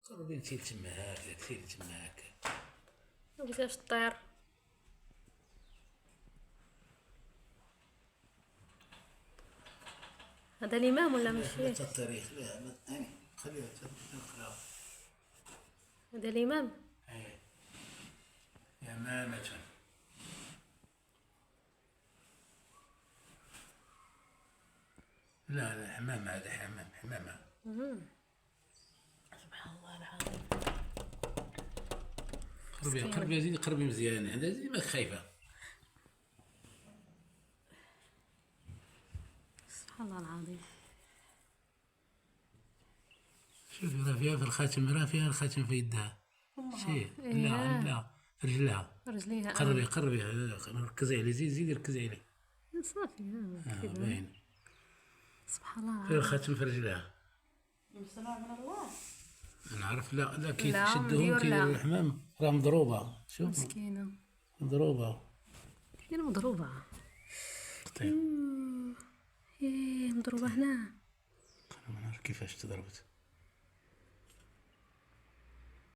قربي انتي لتماك، داكشي لتماك. ما بغيتهاش طير. هذا الإمام ولا لا ماشي؟ التاريخ لا هاني خليها نقراها. هذا الإمام. ايه يمامة. لا حمامة، هذا حمامة. سبحان الله العظيم. قربي زيدي، قربي مزيان، هذا زي ما خايفة. سبحان الله العظيم. شوفي راه فيها في الخاتم، راه فيها الخاتم في يدها. شي لا في رجلها. رجليها. قربي ركزي عليه، زيدي ركزي عليه. صافي. كذا. باين سبحان الله فيها العظيم. الخاتم في رجلها. صنع من الله. نعرف. لا كي لا، تشدهم مديور كيديروا لا. الحمام راه مضروبة. شوف مسكينة. مضروبة. هي مضروبة. طيب ايه مضروبة هنا. ما نعرف كيفاش تضربت.